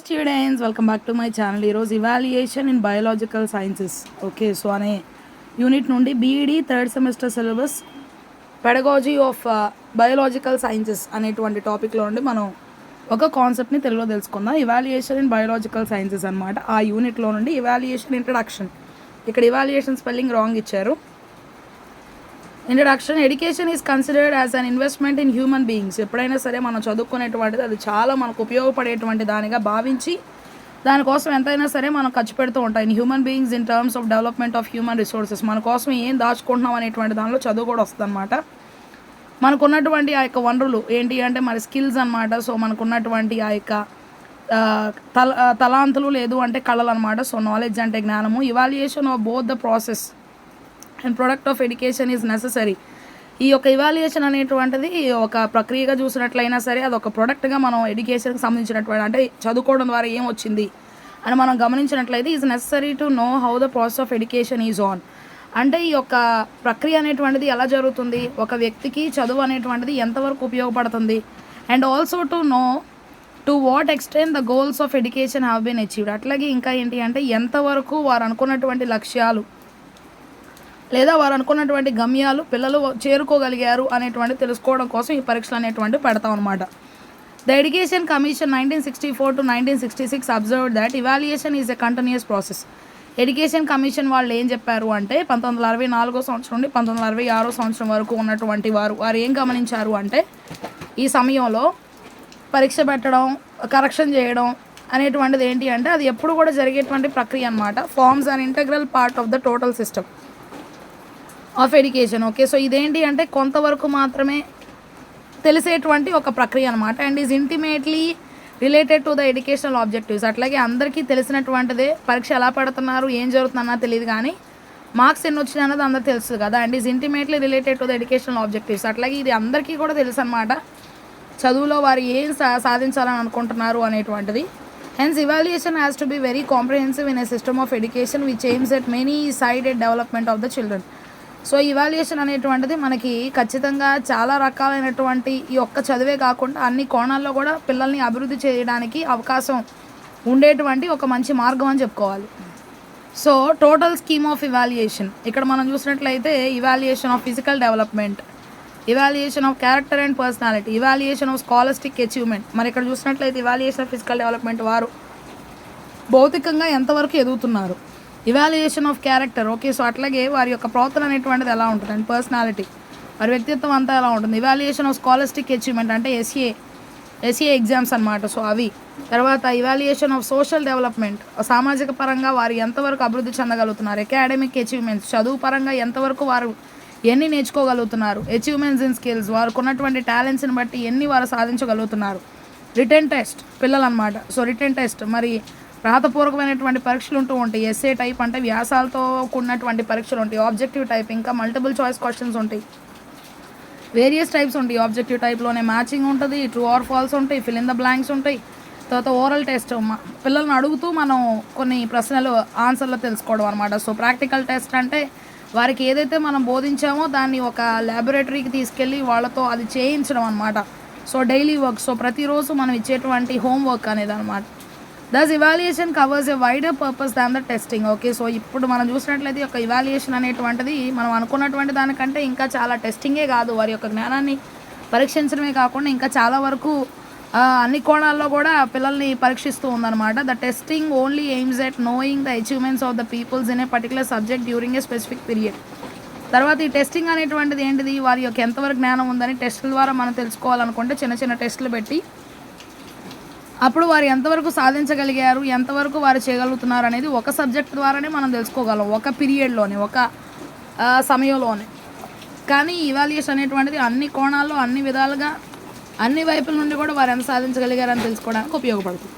Students, welcome back to my channel. ఈరోజు evaluation in biological sciences okay so అనే unit నుండి BEd third semester syllabus pedagogy of biological sciences అనేటువంటి టాపిక్లో నుండి మనం ఒక కాన్సెప్ట్ని తెలుగులో తెలుసుకుందాం. ఇవాల్యుయేషన్ ఇన్ బయోలాజికల్ సైన్సెస్ అనమాట. ఆ యూనిట్లో నుండి ఇవాల్యుయేషన్ ఇంట్రడక్షన్. ఇక్కడ ఇవాల్యుయేషన్ స్పెల్లింగ్ రాంగ్ ఇచ్చారు. Introduction. Education is considered as an investment in human beings. ఎప్పుడైనా సరే మనం చదువుకునేటువంటిది అది చాలా మనకు ఉపయోగపడేటువంటి దానిగా భావించి దానికోసం ఎంతైనా సరే మనం ఖర్చు పెడుతూ ఉంటాం. In human beings in terms of development of human resources. మన కోసం ఏం దాచుకుంటున్నాం అనేటువంటి దానిలో చదువు కూడా వస్తుంది అనమాట. మనకున్నటువంటి ఆ యొక్క వనరులు ఏంటి అంటే మన స్కిల్స్ అనమాట. సో మనకున్నటువంటి ఆ యొక్క తలాంతులు లేదు అంటే కళలు అనమాట. సో నాలెడ్జ్ అంటే జ్ఞానము. Evaluation of both the process and product of education is necessary. ఈ యొక్క ఇవాల్యుయేషన్ అనేటువంటిది ఒక ప్రక్రియగా చూసినట్లయినా సరే అది ఒక ప్రొడక్ట్గా మనం ఎడ్యుకేషన్కి సంబంధించినటువంటి అంటే చదువుకోవడం ద్వారా ఏం వచ్చింది అని మనం గమనించినట్లయితే is necessary to know how the process of education is on. అంటే ఈ యొక్క ప్రక్రియ అనేటువంటిది ఎలా జరుగుతుంది, ఒక వ్యక్తికి చదువు అనేటువంటిది ఎంతవరకు ఉపయోగపడుతుంది, and also to know to what extent the goals of education have been achieved. అట్లాగే ఇంకా ఏంటి అంటే ఎంతవరకు వారు అనుకున్నటువంటి లక్ష్యాలు లేదా వారు అనుకున్నటువంటి గమ్యాలు పిల్లలు చేరుకోగలిగారు అనేటువంటి తెలుసుకోవడం కోసం ఈ పరీక్షలు అనేటువంటి పెడతాం అనమాట. The education commission 1964 to 1966 observed that evaluation is a continuous process. Education commission వాళ్ళు ఏం చెప్పారు అంటే 1964 సంవత్సరం నుండి 1966 సంవత్సరం వరకు ఉన్నటువంటి వారు ఏం గమనించారు అంటే ఈ సమయంలో పరీక్ష పెట్టడం, కరెక్షన్ చేయడం అనేటువంటిది ఏంటి అంటే అది ఎప్పుడు కూడా జరిగేటువంటి ప్రక్రియ అనమాట. Forms an integral part of the total system of education. Okay so ఇదేంటి అంటే కొంతవరకు మాత్రమే తెలిసేటువంటి ఒక ప్రక్రియ అనమాట. And is intimately related to the educational objectives. అట్లాగే అందరికీ తెలిసినటువంటిదే పరీక్ష ఎలా పెడుతున్నారు ఏం జరుగుతుందన్నా తెలియదు, కానీ మార్క్స్ ఎన్ని వచ్చినాయి అన్నది అందరికీ తెలుస్తుంది కదా. And is intimately related to the educational objectives. అట్లాగే ఇది అందరికీ కూడా తెలుసు అనమాట, చదువులో వారు ఏం సాధించాలని అనుకుంటున్నారు అనేటువంటిది. Hence evaluation has to be very comprehensive in a system of education which AIIMS at many sided development of the children. So evaluation అనేటువంటిది మనకి ఖచ్చితంగా చాలా రకాలైనటువంటి ఈ ఒక్క చదివే కాకుండా అన్ని కోణాల్లో కూడా పిల్లల్ని అభివృద్ధి చేయడానికి అవకాశం ఉండేటువంటి ఒక మంచి మార్గం అని చెప్పుకోవాలి. So total scheme of evaluation ఇక్కడ మనం చూసినట్లయితే evaluation of physical development, evaluation of character and personality, evaluation of scholastic achievement. మరి ఇక్కడ చూసినట్లయితే ఇవాల్యుయేషన్ ఆఫ్ ఫిజికల్ డెవలప్మెంట్ వారు భౌతికంగా ఎంతవరకు ఎదుగుతున్నారు, evaluation of character okay so అట్లాగే వారి యొక్క ప్రవర్తన అనేటువంటిది ఎలా ఉంటుంది, అండ్ పర్సనాలిటీ వారి వ్యక్తిత్వం అంతా ఎలా ఉంటుంది. ఇవాల్యుయేషన్ ఆఫ్ స్కాలస్టిక్ అచీవ్మెంట్ అంటే ఎస్ఏ ఎగ్జామ్స్ అనమాట. సో అవి తర్వాత ఇవాల్యుయేషన్ ఆఫ్ సోషల్ డెవలప్మెంట్, సామాజిక పరంగా వారు ఎంతవరకు అభివృద్ధి చెందగలుగుతున్నారు. అకాడమిక్ అచీవ్మెంట్స్, చదువు పరంగా ఎంతవరకు వారు ఎన్ని నేర్చుకోగలుగుతున్నారు. అచీవ్మెంట్స్ ఇన్ స్కిల్స్, వారికి ఉన్నటువంటి టాలెంట్స్ని బట్టి ఎన్ని వారు సాధించగలుగుతున్నారు. రిటర్న్ టెస్ట్ పిల్లలు అనమాట. సో రిటర్న్ టెస్ట్ మరి రాతపూర్వకమైనటువంటి పరీక్షలు ఉంటూ ఉంటాయి. ఎస్ఏ టైప్ అంటే వ్యాసాలతో కూడినటువంటి పరీక్షలు ఉంటాయి. ఆబ్జెక్టివ్ టైప్ ఇంకా మల్టిపుల్ చాయిస్ క్వశ్చన్స్ ఉంటాయి. వేరియస్ టైప్స్ ఉంటాయి. ఆబ్జెక్టివ్ టైప్లోనే మ్యాచింగ్ ఉంటుంది, ట్రూ ఆర్ ఫాల్స్ ఉంటాయి, ఫిల్ ఇన్ ద బ్లాంక్స్ ఉంటాయి. తర్వాత ఓరల్ టెస్ట్ పిల్లల్ని అడుగుతూ మనం కొన్ని ప్రశ్నలు ఆన్సర్లు తెలుసుకోవడం అనమాట. సో ప్రాక్టికల్ టెస్ట్ అంటే వారికి ఏదైతే మనం బోధించామో దాన్ని ఒక ల్యాబొరేటరీకి తీసుకెళ్ళి వాళ్ళతో అది చేయించడం అనమాట. సో డైలీ వర్క్, సో ప్రతిరోజు మనం ఇచ్చేటువంటి హోంవర్క్ అనేది అనమాట. Thus evaluation covers a wider purpose than the testing. Okay so ఇప్పుడు మనం చూసినట్లయితే ఒక ఇవాల్యుయేషన్ అనేటువంటిది మనం అనుకున్నటువంటి దానికంటే ఇంకా చాలా టెస్టింగే కాదు, వారి యొక్క జ్ఞానాన్ని పరీక్షించడమే కాకుండా ఇంకా చాలా వరకు అన్ని కోణాల్లో కూడా పిల్లల్ని పరీక్షిస్తూ ఉందన్నమాట. The testing only aims at knowing the achievements of the peoples in a particular subject during a specific period. తర్వాత ఈ టెస్టింగ్ అనేటువంటిది ఏంటిది, వారి యొక్క ఎంతవరకు జ్ఞానం ఉందని టెస్టుల ద్వారా మనం తెలుసుకోవాలనుకుంటే చిన్న చిన్న టెస్టులు పెట్టి అప్పుడు వారు ఎంతవరకు సాధించగలిగారు, ఎంతవరకు వారు చేయగలుగుతున్నారు అనేది ఒక సబ్జెక్ట్ ద్వారానే మనం తెలుసుకోగలం, ఒక పీరియడ్లోనే, ఒక సమయంలోనే. కానీ ఇవాల్యుయేషన్ అనేటువంటిది అన్ని కోణాల్లో అన్ని విధాలుగా అన్ని వైపుల నుండి కూడా వారు ఎంత సాధించగలిగారని తెలుసుకోవడానికి ఉపయోగపడుతుంది.